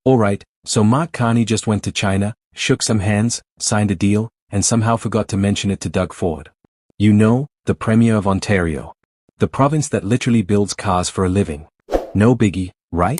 Alright, so Mark Carney just went to China, shook some hands, signed a deal, and somehow forgot to mention it to Doug Ford. You know, the Premier of Ontario. The province that literally builds cars for a living. No biggie, right?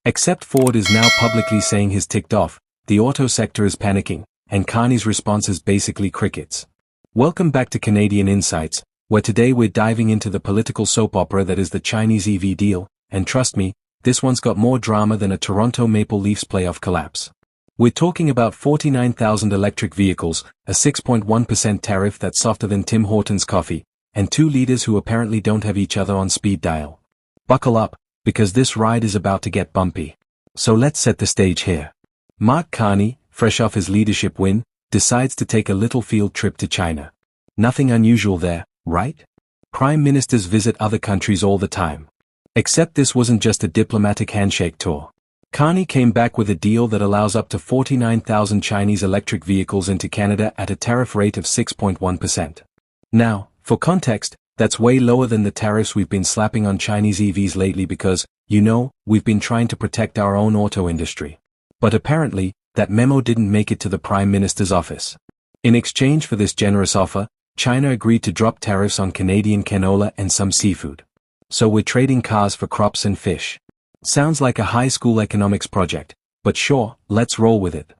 Except Ford is now publicly saying he's ticked off, the auto sector is panicking, and Carney's response is basically crickets. Welcome back to Canadian Insights, where today we're diving into the political soap opera that is the Chinese EV deal, and trust me, this one's got more drama than a Toronto Maple Leafs playoff collapse. We're talking about 49,000 electric vehicles, a 6.1% tariff that's softer than Tim Hortons coffee, and two leaders who apparently don't have each other on speed dial. Buckle up, because this ride is about to get bumpy. So let's set the stage here. Mark Carney, fresh off his leadership win, decides to take a little field trip to China. Nothing unusual there, right? Prime ministers visit other countries all the time. Except this wasn't just a diplomatic handshake tour. Carney came back with a deal that allows up to 49,000 Chinese electric vehicles into Canada at a tariff rate of 6.1%. Now, for context, that's way lower than the tariffs we've been slapping on Chinese EVs lately because, you know, we've been trying to protect our own auto industry. But apparently, that memo didn't make it to the Prime Minister's office. In exchange for this generous offer, China agreed to drop tariffs on Canadian canola and some seafood. So we're trading cars for crops and fish. Sounds like a high school economics project, but sure, let's roll with it.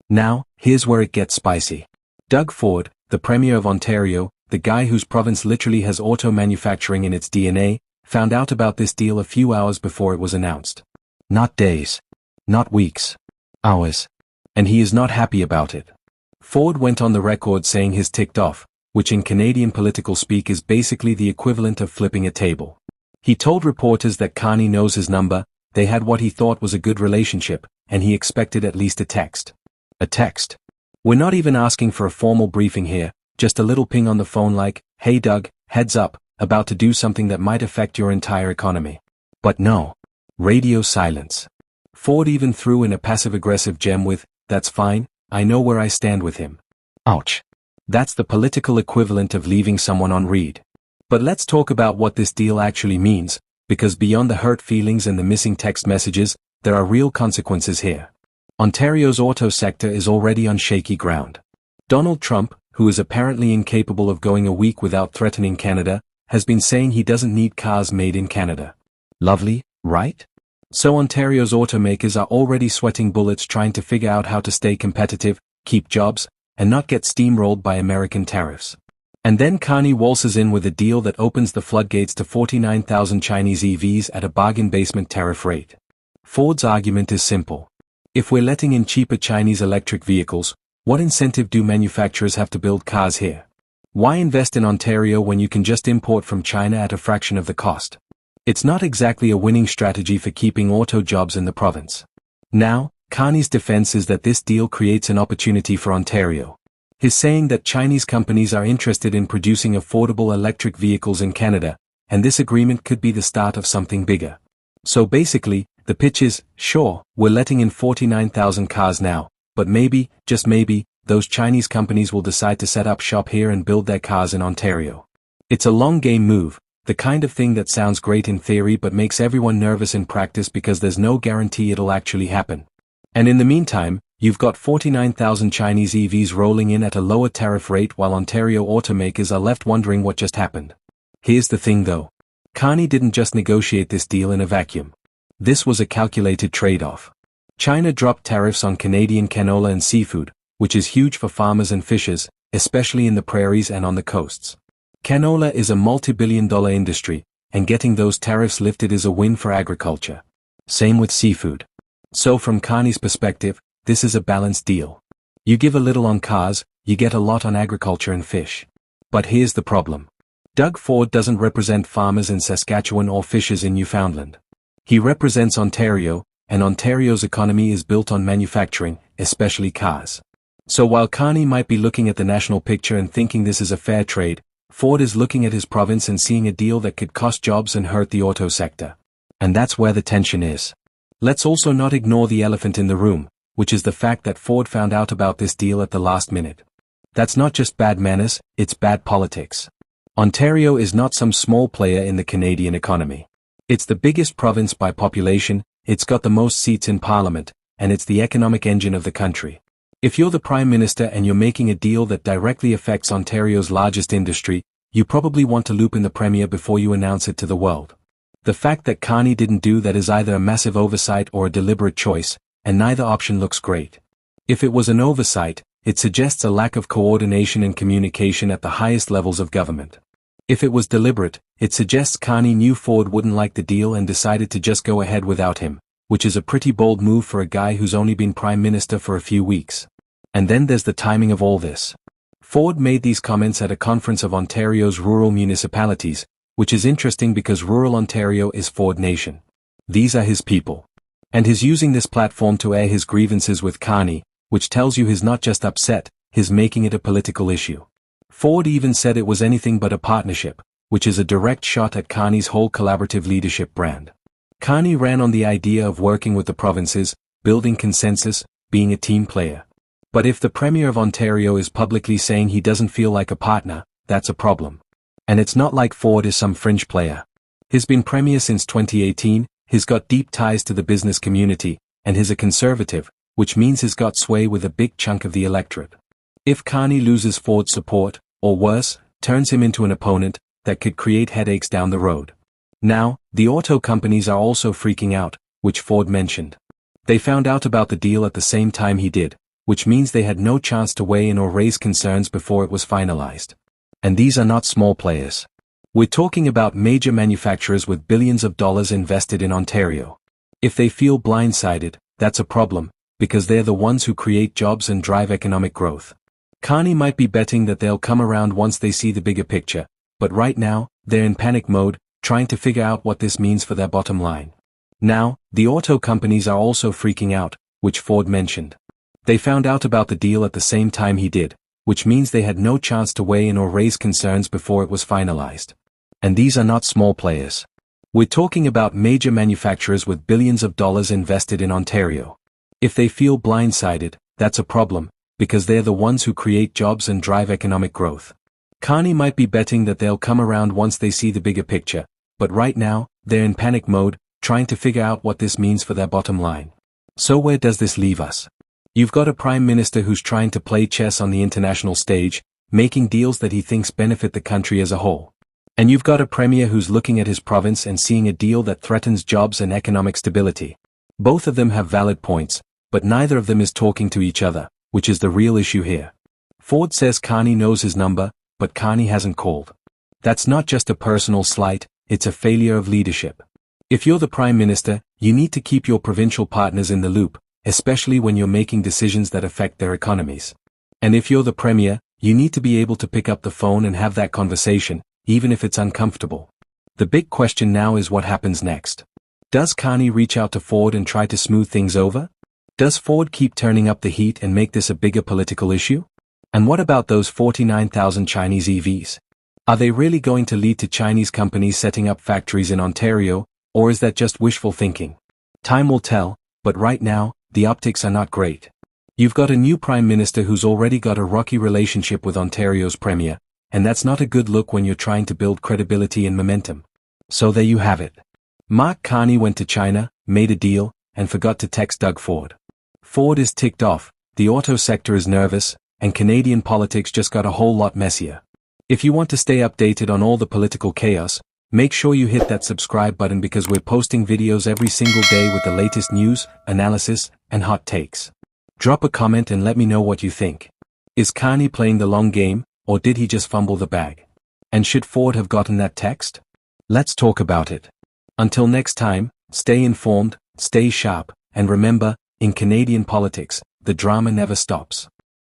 Now, here's where it gets spicy. Doug Ford, the Premier of Ontario, the guy whose province literally has auto manufacturing in its DNA, found out about this deal a few hours before it was announced. Not days. Not weeks. Hours. And he is not happy about it. Ford went on the record saying he's ticked off, which in Canadian political speak is basically the equivalent of flipping a table. He told reporters that Carney knows his number, they had what he thought was a good relationship, and he expected at least a text. A text. We're not even asking for a formal briefing here, just a little ping on the phone like, hey Doug, heads up, about to do something that might affect your entire economy. But no. Radio silence. Ford even threw in a passive-aggressive gem with, that's fine, I know where I stand with him. Ouch. That's the political equivalent of leaving someone on read. But let's talk about what this deal actually means, because beyond the hurt feelings and the missing text messages, there are real consequences here. Ontario's auto sector is already on shaky ground. Donald Trump, who is apparently incapable of going a week without threatening Canada, has been saying he doesn't need cars made in Canada. Lovely, right? So Ontario's automakers are already sweating bullets trying to figure out how to stay competitive, keep jobs, and not get steamrolled by American tariffs. And then Carney waltzes in with a deal that opens the floodgates to 49,000 Chinese EVs at a bargain basement tariff rate. Ford's argument is simple. If we're letting in cheaper Chinese electric vehicles, what incentive do manufacturers have to build cars here? Why invest in Ontario when you can just import from China at a fraction of the cost? It's not exactly a winning strategy for keeping auto jobs in the province. Now, Carney's defense is that this deal creates an opportunity for Ontario. He's saying that Chinese companies are interested in producing affordable electric vehicles in Canada, and this agreement could be the start of something bigger. So basically, the pitch is, sure, we're letting in 49,000 cars now, but maybe, just maybe, those Chinese companies will decide to set up shop here and build their cars in Ontario. It's a long game move, the kind of thing that sounds great in theory but makes everyone nervous in practice because there's no guarantee it'll actually happen. And in the meantime, you've got 49,000 Chinese EVs rolling in at a lower tariff rate while Ontario automakers are left wondering what just happened. Here's the thing though. Carney didn't just negotiate this deal in a vacuum. This was a calculated trade-off. China dropped tariffs on Canadian canola and seafood, which is huge for farmers and fishers, especially in the prairies and on the coasts. Canola is a multi-billion-dollar industry, and getting those tariffs lifted is a win for agriculture. Same with seafood. So from Carney's perspective, this is a balanced deal. You give a little on cars, you get a lot on agriculture and fish. But here's the problem. Doug Ford doesn't represent farmers in Saskatchewan or fishers in Newfoundland. He represents Ontario, and Ontario's economy is built on manufacturing, especially cars. So while Carney might be looking at the national picture and thinking this is a fair trade, Ford is looking at his province and seeing a deal that could cost jobs and hurt the auto sector. And that's where the tension is. Let's also not ignore the elephant in the room, which is the fact that Ford found out about this deal at the last minute. That's not just bad manners, it's bad politics. Ontario is not some small player in the Canadian economy. It's the biggest province by population, it's got the most seats in Parliament, and it's the economic engine of the country. If you're the Prime Minister and you're making a deal that directly affects Ontario's largest industry, you probably want to loop in the Premier before you announce it to the world. The fact that Carney didn't do that is either a massive oversight or a deliberate choice, and neither option looks great. If it was an oversight, it suggests a lack of coordination and communication at the highest levels of government. If it was deliberate, it suggests Carney knew Ford wouldn't like the deal and decided to just go ahead without him, which is a pretty bold move for a guy who's only been Prime Minister for a few weeks. And then there's the timing of all this. Ford made these comments at a conference of Ontario's rural municipalities, which is interesting because rural Ontario is Ford Nation. These are his people. And he's using this platform to air his grievances with Carney, which tells you he's not just upset, he's making it a political issue. Ford even said it was anything but a partnership, which is a direct shot at Carney's whole collaborative leadership brand. Carney ran on the idea of working with the provinces, building consensus, being a team player. But if the Premier of Ontario is publicly saying he doesn't feel like a partner, that's a problem. And it's not like Ford is some fringe player. He's been Premier since 2018, he's got deep ties to the business community, and he's a conservative, which means he's got sway with a big chunk of the electorate. If Carney loses Ford's support, or worse, turns him into an opponent, that could create headaches down the road. Now, the auto companies are also freaking out, which Ford mentioned. They found out about the deal at the same time he did, which means they had no chance to weigh in or raise concerns before it was finalized. And these are not small players. We're talking about major manufacturers with billions of dollars invested in Ontario. If they feel blindsided, that's a problem, because they're the ones who create jobs and drive economic growth. Carney might be betting that they'll come around once they see the bigger picture, but right now, they're in panic mode, trying to figure out what this means for their bottom line. Now, the auto companies are also freaking out, which Ford mentioned. They found out about the deal at the same time he did, which means they had no chance to weigh in or raise concerns before it was finalized. And these are not small players. We're talking about major manufacturers with billions of dollars invested in Ontario. If they feel blindsided, that's a problem, because they're the ones who create jobs and drive economic growth. Carney might be betting that they'll come around once they see the bigger picture, but right now, they're in panic mode, trying to figure out what this means for their bottom line. So where does this leave us? You've got a Prime Minister who's trying to play chess on the international stage, making deals that he thinks benefit the country as a whole. And you've got a Premier who's looking at his province and seeing a deal that threatens jobs and economic stability. Both of them have valid points, but neither of them is talking to each other, which is the real issue here. Ford says Carney knows his number, but Carney hasn't called. That's not just a personal slight, it's a failure of leadership. If you're the Prime Minister, you need to keep your provincial partners in the loop, especially when you're making decisions that affect their economies. And if you're the Premier, you need to be able to pick up the phone and have that conversation, even if it's uncomfortable. The big question now is what happens next. Does Carney reach out to Ford and try to smooth things over? Does Ford keep turning up the heat and make this a bigger political issue? And what about those 49,000 Chinese EVs? Are they really going to lead to Chinese companies setting up factories in Ontario, or is that just wishful thinking? Time will tell, but right now, the optics are not great. You've got a new Prime Minister who's already got a rocky relationship with Ontario's Premier, and that's not a good look when you're trying to build credibility and momentum. So there you have it. Mark Carney went to China, made a deal, and forgot to text Doug Ford. Ford is ticked off, the auto sector is nervous, and Canadian politics just got a whole lot messier. If you want to stay updated on all the political chaos, make sure you hit that subscribe button because we're posting videos every single day with the latest news, analysis, and hot takes. Drop a comment and let me know what you think. Is Carney playing the long game, or did he just fumble the bag? And should Ford have gotten that text? Let's talk about it. Until next time, stay informed, stay sharp, and remember, in Canadian politics, the drama never stops.